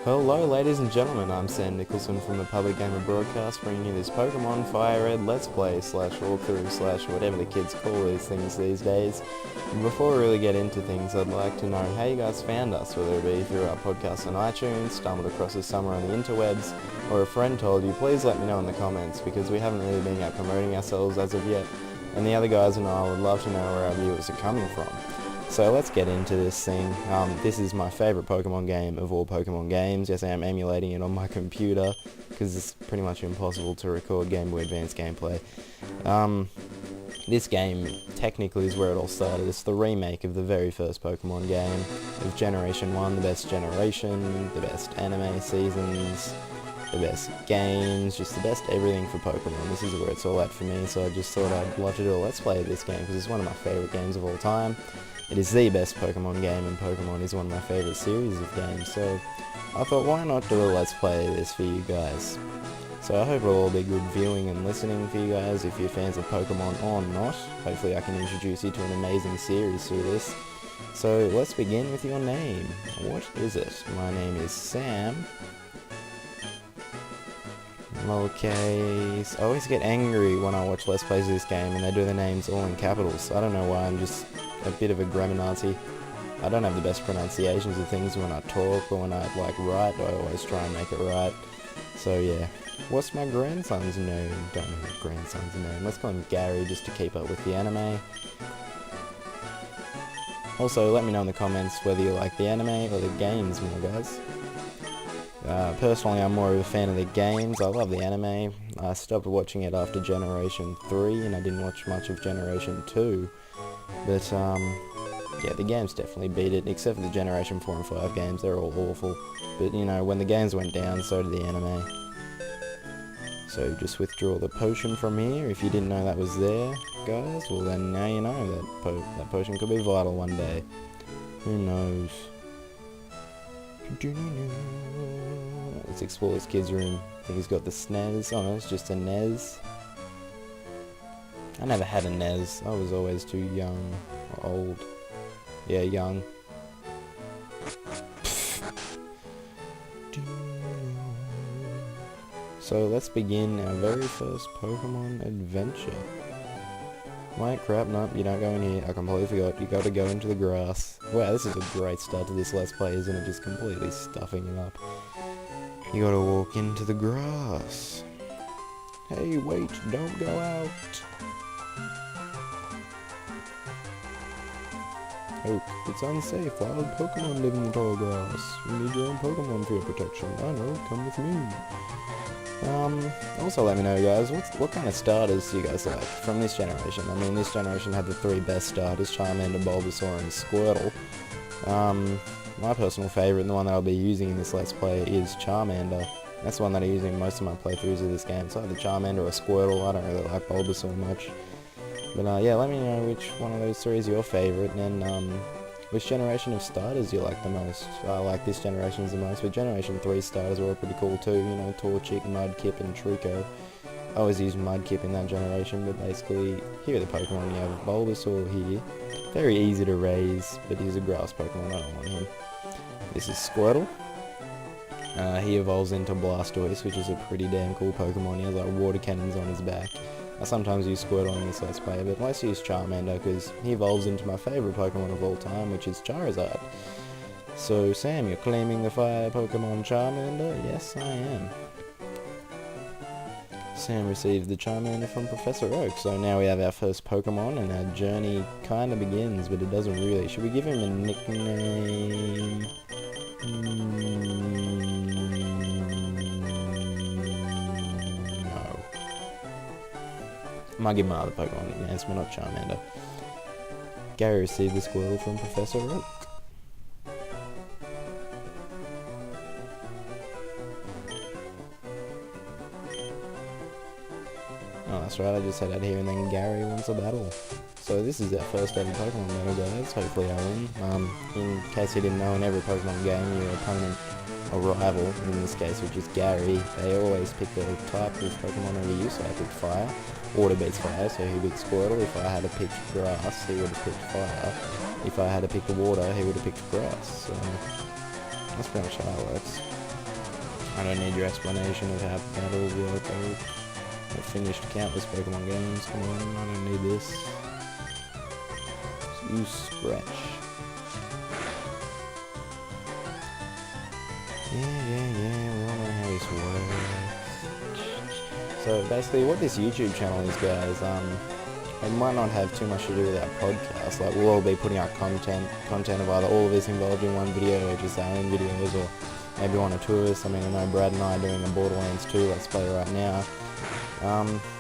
Hello ladies and gentlemen, I'm Sam Nicholson from the Public Gamer Broadcast, bringing you this Pokemon Fire Red Let's Play slash walkthrough slash whatever the kids call these things these days. And before we really get into things, I'd like to know how you guys found us, whether it be through our podcast on iTunes, stumbled across us somewhere on the interwebs, or a friend told you. Please let me know in the comments, because we haven't really been out promoting ourselves as of yet, and the other guys and I would love to know where our viewers are coming from. So let's get into this thing. This is my favourite Pokemon game of all Pokemon games. Yes, I am emulating it on my computer, because it's pretty much impossible to record Game Boy Advance gameplay. This game technically is where it all started. It's the remake of the very first Pokemon game of Generation 1, the best generation, the best anime seasons, the best games, just the best everything for Pokemon. This is where it's all at for me, so I just thought I'd love to do a Let's Play of this game, because it's one of my favourite games of all time. It is the best Pokemon game, and Pokemon is one of my favourite series of games, so I thought, why not do a Let's Play of this for you guys? So I hope it'll all be good viewing and listening for you guys, if you're fans of Pokemon or not. Hopefully I can introduce you to an amazing series through this. So let's begin with your name. What is it? My name is Sam. Lowercase. I always get angry when I watch Let's Plays of this game and they do the names all in capitals. I don't know why, I'm just a bit of a grammar Nazi. I don't have the best pronunciations of things when I talk or when I write. I always try and make it right. So yeah. What's my grandson's name? Don't know my grandson's name. Let's call him Gary just to keep up with the anime. Also, let me know in the comments whether you like the anime or the games more, guys. Personally, I'm more of a fan of the games. I love the anime. I stopped watching it after Generation 3 and I didn't watch much of Generation 2. But, yeah, the games definitely beat it, except for the Generation 4 and 5 games. They're all awful. But, you know, when the games went down, so did the anime. So, just withdraw the potion from here. If you didn't know that was there, guys, well then now you know that potion could be vital one day. Who knows? Let's explore this kid's room. I think he's got the SNES. Oh no, it's just a NES. I never had a NES. I was always too young. Or old. Yeah, young. So let's begin our very first Pokemon adventure. Wait, crap, no, you don't go in here. I completely forgot. You gotta go into the grass. Wow, this is a great start to this Let's Play, isn't it? Just completely stuffing it up. You gotta walk into the grass. Hey, wait, don't go out. Oh, it's unsafe. Wild Pokemon live in the tall grass. You need your own Pokemon for your protection. I know, come with me. Also let me know, guys, what kind of starters do you guys like from this generation? I mean, this generation had the three best starters, Charmander, Bulbasaur, and Squirtle. My personal favourite, and the one that I'll be using in this Let's Play, is Charmander. That's the one that I use in most of my playthroughs of this game. So either Charmander or Squirtle. I don't really like Bulbasaur much. But yeah, let me know which one of those three is your favourite, and which generation of starters you like the most. I like this generation's the most, but Generation 3 starters are all pretty cool too, you know, Torchic, Mudkip, and Trico. I always use Mudkip in that generation, but basically, here are the Pokemon. You have Bulbasaur here. Very easy to raise, but he's a grass Pokemon, I don't want him. This is Squirtle. He evolves into Blastoise, which is a pretty damn cool Pokemon. He has like water cannons on his back. I sometimes use Squirtle in this Let's Play, but let's use Charmander because he evolves into my favourite Pokemon of all time, which is Charizard. So, Sam, you're claiming the fire Pokemon Charmander? Yes, I am. Sam received the Charmander from Professor Oak, so now we have our first Pokemon, and our journey kind of begins, but it doesn't really. Should we give him a nickname? I might give him another Pokemon nicknames, but not Charmander. Gary received the Squirtle from Professor Oak. Oh, that's right, I just said out here and then Gary wants a battle. So this is our first ever Pokemon battle, guys. Hopefully I win. In case you didn't know, in every Pokemon game, your opponent, a rival, in this case, which is Gary, they always pick the type of Pokemon over you, so I picked Fire. Water beats Fire, so he picked Squirtle. If I had to pick Grass, he would have picked Fire. If I had to pick the Water, he would have picked Grass. So that's pretty much how it works. I don't need your explanation of how that'll work. I've finished countless Pokemon games. Come on, I don't need this. Let's use Scratch. Yeah, we all know how this works. So basically what this YouTube channel is, guys, it might not have too much to do with our podcast. Like, we'll all be putting out content of either all of us involved in one video or just our own videos, or maybe one or two of us. I mean, I know Brad and I are doing a Borderlands 2 Let's Play right now.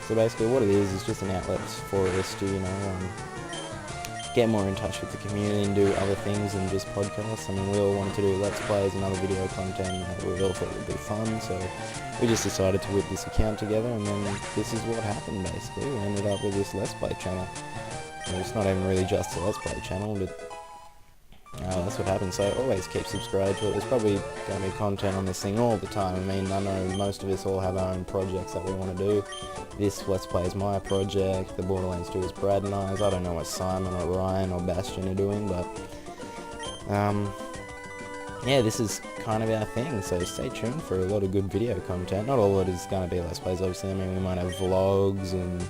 So basically what it is just an outlet for us to, you know, get more in touch with the community and do other things than just podcasts. I mean, we all wanted to do Let's Plays and other video content that we all thought would be fun, so we just decided to whip this account together, and then this is what happened basically. We ended up with this Let's Play channel. And it's not even really just a Let's Play channel, but that's what happened. So always keep subscribed to it. There's probably going to be content on this thing all the time. I mean, I know most of us all have our own projects that we want to do. This Let's Play is my project, the Borderlands 2 is Brad and I's. I don't know what Simon or Ryan or Bastian are doing, but yeah, this is kind of our thing, so stay tuned for a lot of good video content. Not all of it is going to be Let's Plays, obviously. I mean, we might have vlogs and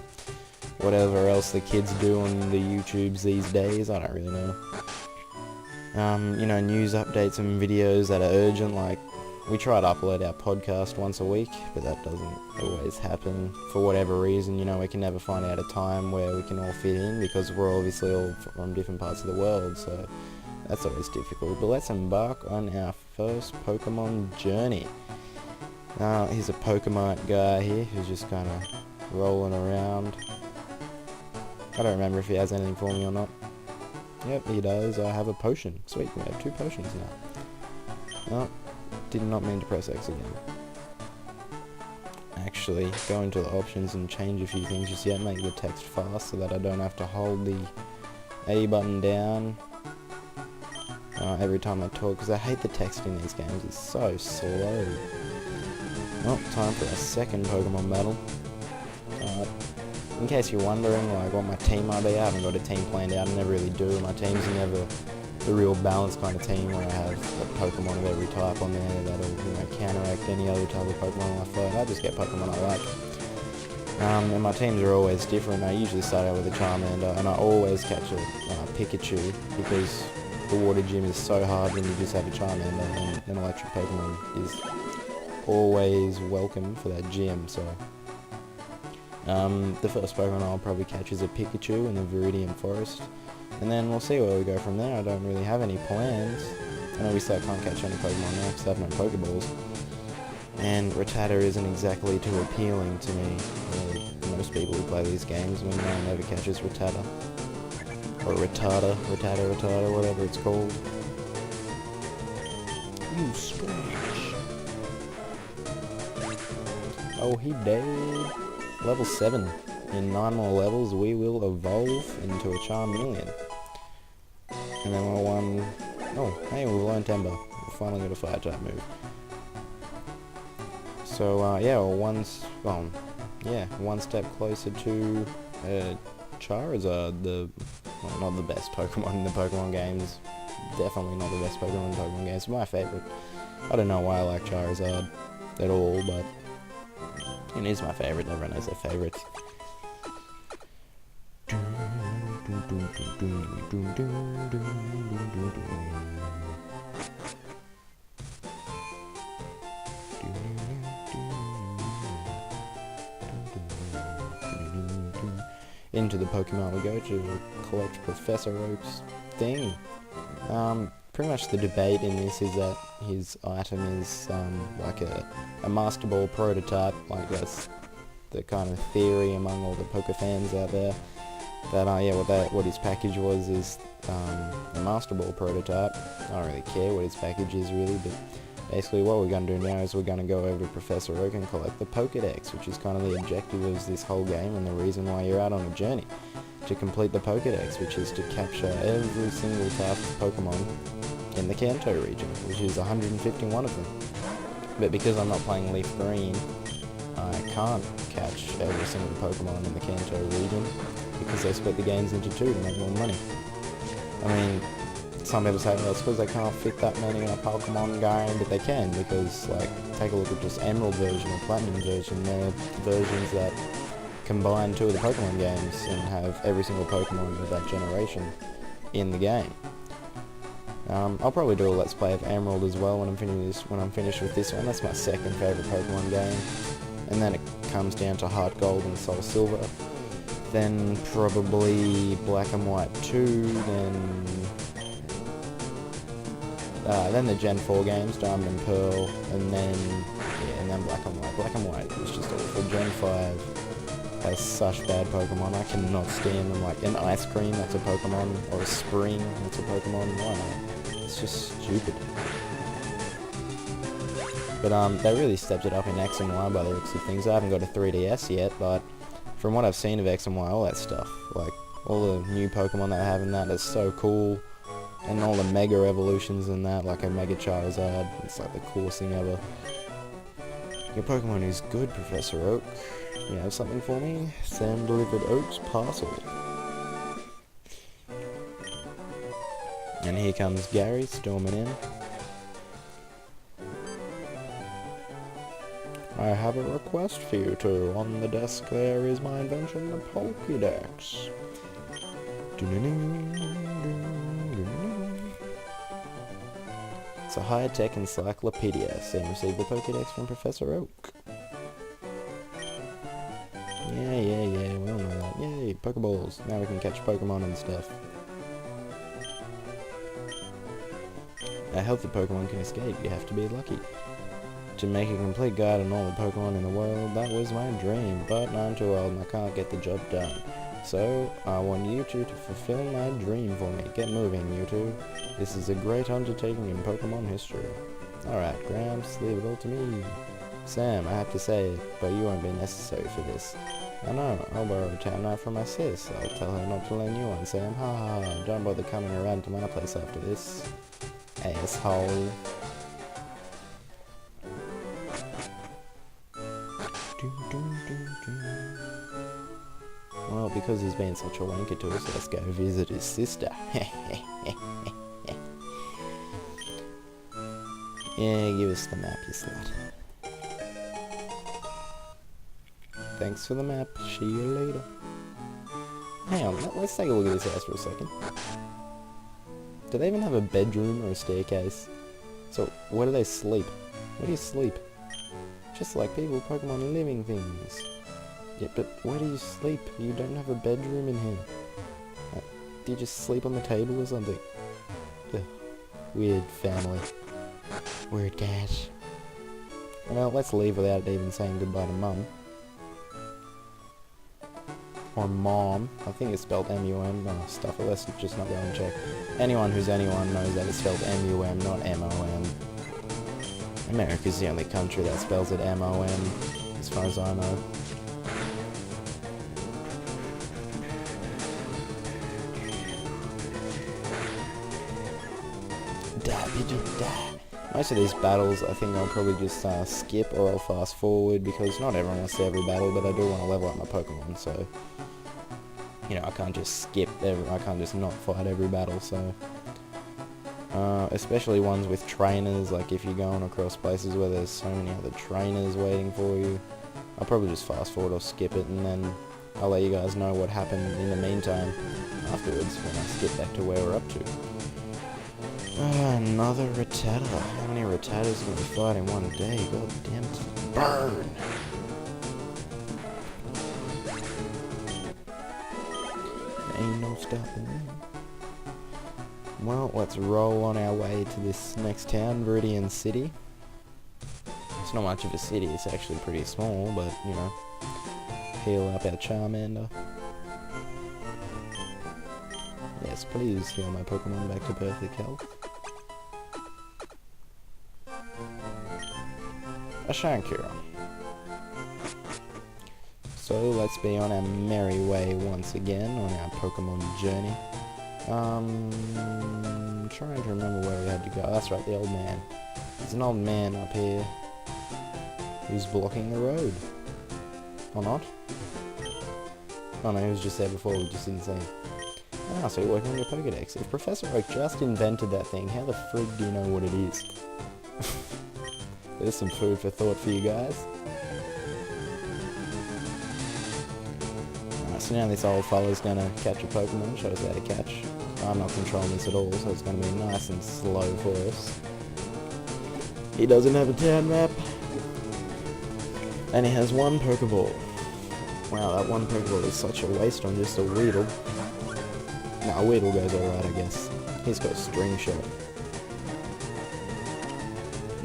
whatever else the kids do on the YouTubes these days. I don't really know. You know, news updates and videos that are urgent. Like, we try to upload our podcast once a week, but that doesn't always happen for whatever reason. You know, we can never find out a time where we can all fit in, because we're obviously all from different parts of the world, so that's always difficult. But let's embark on our first Pokemon journey. Here's a Pokemon guy here who's just kind of rolling around. I don't remember if he has anything for me or not. Yep, he does. I have a potion. Sweet, we have 2 potions now. Oh, did not mean to press X again. Actually, go into the options and change a few things just yet. Make the text fast so that I don't have to hold the A button down every time I talk, because I hate the text in these games. It's so slow. Oh, time for a second Pokemon battle. In case you're wondering, like, what my team might be, I haven't got a team planned out. I never really do. My team's never the real balanced kind of team where I have a Pokemon of every type on there that'll, you know, counteract any other type of Pokemon I fight. I just get Pokemon I like. And my teams are always different. I usually start out with a Charmander, and I always catch a Pikachu, because the water gym is so hard when you just have a Charmander, and an electric Pokemon is always welcome for that gym. So the first Pokemon I'll probably catch is a Pikachu in the Viridian Forest, and then we'll see where we go from there. I don't really have any plans. I know we still can't catch any Pokemon now because I have no Pokeballs, and Rattata isn't exactly too appealing to me. Most people who play these games, no one ever catches Rattata. Or Rattata, whatever it's called. You strange. Oh, he dead. Level 7. In 9 more levels, we will evolve into a Charmeleon. And then we'll oh, hey, we've learned Ember. We finally got a fire type move. So, yeah, one step closer to Charizard, well, not the best Pokemon in the Pokemon games. Definitely not the best Pokemon in the Pokemon games. My favourite. I don't know why I like Charizard at all, but it is my favourite. Everyone knows their favourites. Into the Pokemon we go to collect Professor Oak's thing. Pretty much the debate in this is that his item is like a Master Ball prototype. Like, that's the kind of theory among all the Poke fans out there. That what his package was is a Master Ball prototype. I don't really care what his package is really, but basically what we're going to do now is we're going to go over to Professor Oak and collect the Pokedex, which is kind of the objective of this whole game and the reason why you're out on a journey. To complete the Pokedex, which is to capture every single type of Pokemon in the Kanto region, which is 151 of them. But because I'm not playing Leaf Green, I can't catch every single Pokemon in the Kanto region, because they split the games into 2 to make more money. I mean, some people say, well, it's because they can't fit that many in a Pokemon game, but they can, because, like, take a look at just Emerald version or Platinum version. They're versions that combine two of the Pokemon games and have every single Pokemon of that generation in the game. I'll probably do a Let's Play of Emerald as well when I'm finished with this one. That's my second favourite Pokemon game. And then it comes down to Heart Gold and Soul Silver. Then probably Black and White 2, then the Gen 4 games, Diamond and Pearl, and then Black and White. Black and White was just awful. Gen 5 has such bad Pokemon, I cannot stand them. Like an Ice Cream, that's a Pokemon, or a Spring, that's a Pokemon. Wow, it's just stupid. But they really stepped it up in X and Y by the looks of things. I haven't got a 3DS yet, but from what I've seen of X and Y, all that stuff, like all the new Pokemon they have in that is so cool. And all the Mega Evolutions in that, like a Mega Charizard, it's like the coolest thing ever. Your Pokemon is good, Professor Oak. You have something for me? Sam delivered Oak's parcel. And here comes Gary storming in. I have a request for you two. On the desk there is my invention, the Pokédex. It's a high-tech encyclopedia. Sam received the Pokédex from Professor Oak. Yeah, we all know that. Yay, Pokeballs. Now we can catch Pokemon and stuff. A healthy Pokemon can escape. You have to be lucky. To make a complete guide on all the Pokemon in the world, that was my dream, but I'm too old and I can't get the job done. So, I want you two to fulfill my dream for me. Get moving, you two. This is a great undertaking in Pokemon history. Alright, Gramps, leave it all to me. Sam, I have to say it, but you won't be necessary for this. I know, I'll borrow a town knife from my sis. I'll tell her not to lend you one, Sam. Ha ha ha. Don't bother coming around to my place after this. Asshole. Well, because he's been such a wanker to us, let's go visit his sister. Yeah, give us the map, you slut. Thanks for the map, see you later. Hang on, let's take a look at this house for a second. Do they even have a bedroom or a staircase? So, where do they sleep? Where do you sleep? Just like people, Pokemon living things. Yeah, but where do you sleep? You don't have a bedroom in here. Do you just sleep on the table or something? Ugh. Weird family. Weird dad. Well, let's leave without even saying goodbye to Mum. Or Mom. I think it's spelled M-U-M. Oh, stuff it. Let's just not go and check. Anyone who's anyone knows that it's spelled M-U-M, not M-O-M. America's the only country that spells it M-O-M, as far as I know. Most of these battles I think I'll probably just skip or I'll fast forward, because not everyone wants to see every battle, but I do want to level up my Pokemon, so you know, I can't just skip I can't just not fight every battle, so especially ones with trainers, like if you're going across places where there's so many other trainers waiting for you, I'll probably just fast forward or skip it, and then I'll let you guys know what happened in the meantime afterwards when I skip back to where we're up to. Another Rattata. How many Rattatas can we fight in one day? God damn it. Burn! Ain't no stopping me. Well, let's roll on our way to this next town, Viridian City. It's not much of a city, it's actually pretty small, but, you know, heal up our Charmander. Yes, please heal my Pokemon back to perfect health. A Shankira. So let's be on our merry way once again on our Pokemon journey. Trying to remember where we had to go. That's right, the old man. There's an old man up here who's blocking the road. Or not? Oh no, he was just there before, we just didn't see him. Ah, so you're working on your Pokedex. If Professor Oak just invented that thing, how the frig do you know what it is? There's some food for thought for you guys. Alright, so now this old fella's gonna catch a Pokemon, show us how to catch. I'm not controlling this at all, so it's gonna be nice and slow for us. He doesn't have a town map. And he has one Pokeball. Wow, that one Pokeball is such a waste on just a Weedle. Nah, Weedle goes alright, I guess. He's got String Shot.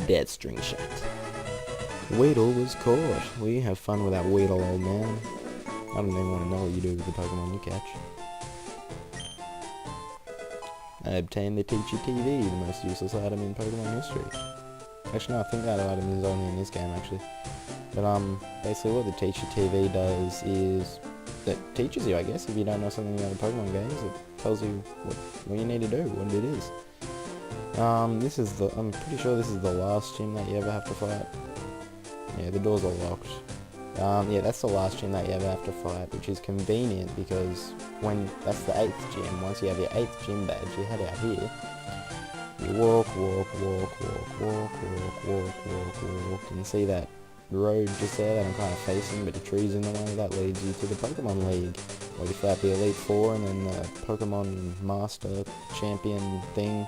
Dead String Shot. Weedle was caught. We have fun with that Weedle, old man. I don't even want to know what you do with the Pokemon you catch. I obtained the Teacher TV, the most useless item in Pokemon history. Actually, no, I think that item is only in this game, actually. But, basically what the Teacher TV does is... that teaches you, I guess, if you don't know something about the Pokemon games, it tells you what you need to do, what it is. This is the... I'm pretty sure this is the last gym that you ever have to fight. Yeah, the doors are locked. Yeah, that's the last gym that you ever have to fight, which is convenient because that's the 8th gym. Once you have your 8th gym badge, you head out here. You walk, and see that road just there that I'm kind of facing, but the tree's in the way. That leads you to the Pokemon League, where you fight the Elite Four and then the Pokemon Master Champion thing,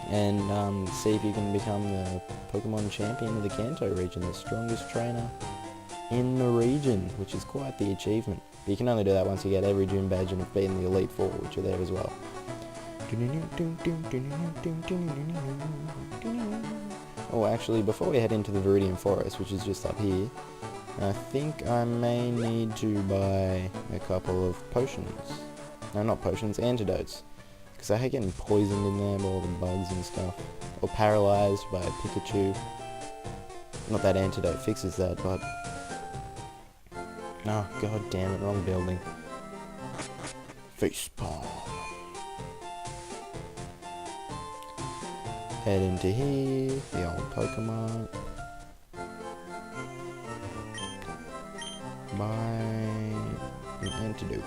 and see if you can become the Pokemon Champion of the Kanto region, the strongest trainer in the region, which is quite the achievement. But you can only do that once you get every gym badge and have beaten the Elite Four, which are there as well. Oh, actually, before we head into the Viridian Forest, which is just up here, I think I may need to buy a couple of potions. No, not potions, antidotes. Because I hate getting poisoned in there by all the bugs and stuff. Or paralyzed by a Pikachu. Not that antidote fixes that, but... oh, god damn it, wrong building. Facepalm. Head into here, the old Pokemon. Buy an antidote.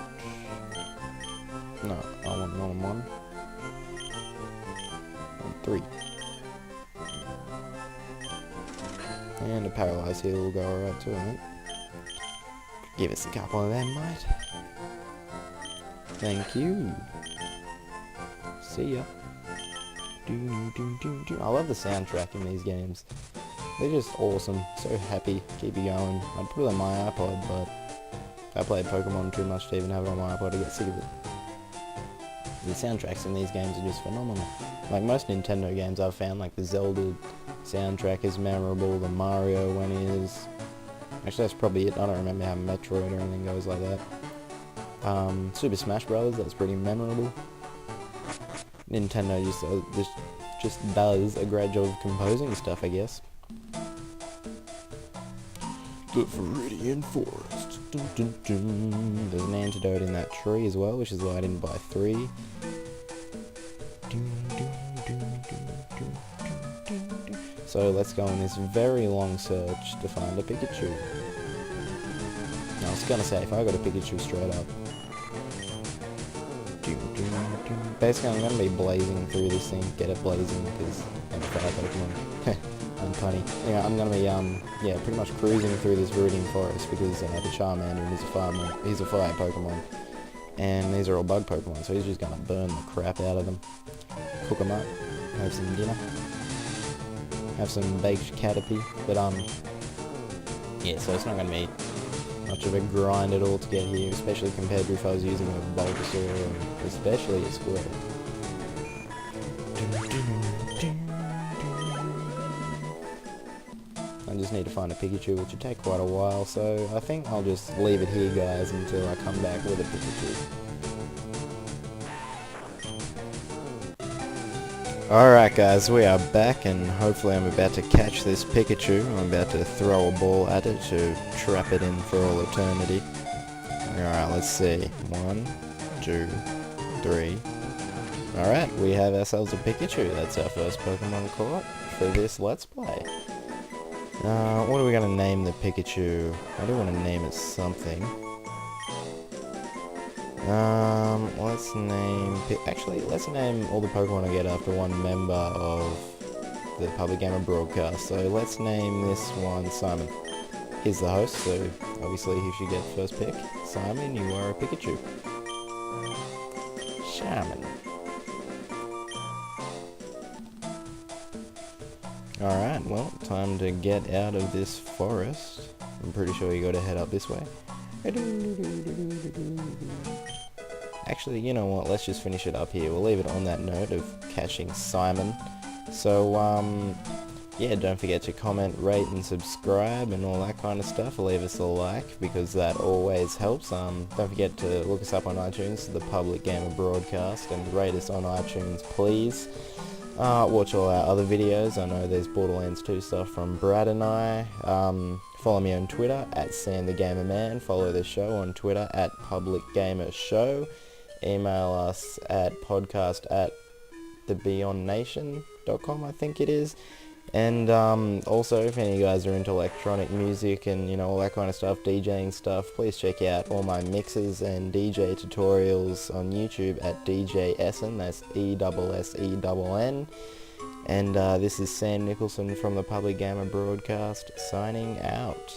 No, I want one. 3. And a paralyzed heal will go alright too, right? Give us a couple of them, mate. Thank you. See ya. I love the soundtrack in these games. They're just awesome. So happy. Keep you going. I'd put it on my iPod, but I played Pokemon too much to even have it on my iPod to get sick of it. The soundtracks in these games are just phenomenal. Like most Nintendo games I've found, like the Zelda soundtrack is memorable, the Mario one is. Actually, that's probably it. I don't remember how Metroid or anything goes like that. Super Smash Brothers, that's pretty memorable. Nintendo just does a great job of composing stuff, I guess. The Viridian Forest. Dun, dun, dun. There's an antidote in that tree as well, which is why I didn't buy 3. Dun, dun, dun, dun, dun, dun, dun, dun. So let's go on this very long search to find a Pikachu. I was gonna say, if I got a Pikachu straight up. Basically, I'm gonna be blazing through this thing, get it blazing, because I'm a fire Pokemon. I'm funny. Anyway, I'm gonna be, yeah, pretty much cruising through this Viridian Forest, because the Charmander is he's a fire Pokemon. And these are all bug Pokemon, so he's just gonna burn the crap out of them. Cook them up, have some dinner. Have some baked Caterpie, but, yeah, so it's not gonna be much of a grind at all to get here, especially compared to if I was using a Bulbasaur, or especially a Squirtle. I just need to find a Pikachu, which would take quite a while, so I think I'll just leave it here, guys, until I come back with a Pikachu. Alright guys, we are back, and hopefully I'm about to catch this Pikachu. I'm about to throw a ball at it to trap it in for all eternity. Alright, let's see. 1, 2, 3. Alright, we have ourselves a Pikachu. That's our first Pokemon caught for this Let's Play. What are we going to name the Pikachu? I do want to name it something. Let's name all the Pokemon I get after one member of the Public Gamer broadcast. So let's name this one Simon. He's the host, so obviously he should get first pick. Simon, you are a Pikachu. Shaman. Alright, well, time to get out of this forest. I'm pretty sure you gotta head up this way. Actually, you know what, let's just finish it up here. We'll leave it on that note of catching Simon. So, yeah, don't forget to comment, rate and subscribe and all that kind of stuff. Leave us a like because that always helps. Don't forget to look us up on iTunes, the Public Gamer Broadcast, and rate us on iTunes, please. Watch all our other videos. I know there's Borderlands 2 stuff from Brad and I. Follow me on Twitter at SamTheGamerMan. Follow the show on Twitter at PublicGamerShow. Email us at podcast@thebeyondnation.com, I think it is. And also, if any of you guys are into electronic music and, you know, all that kind of stuff, DJing stuff, please check out all my mixes and DJ tutorials on YouTube at DJ Essen. That's ESSENN. And this is Sam Nicholson from the Public Gamer Broadcast signing out.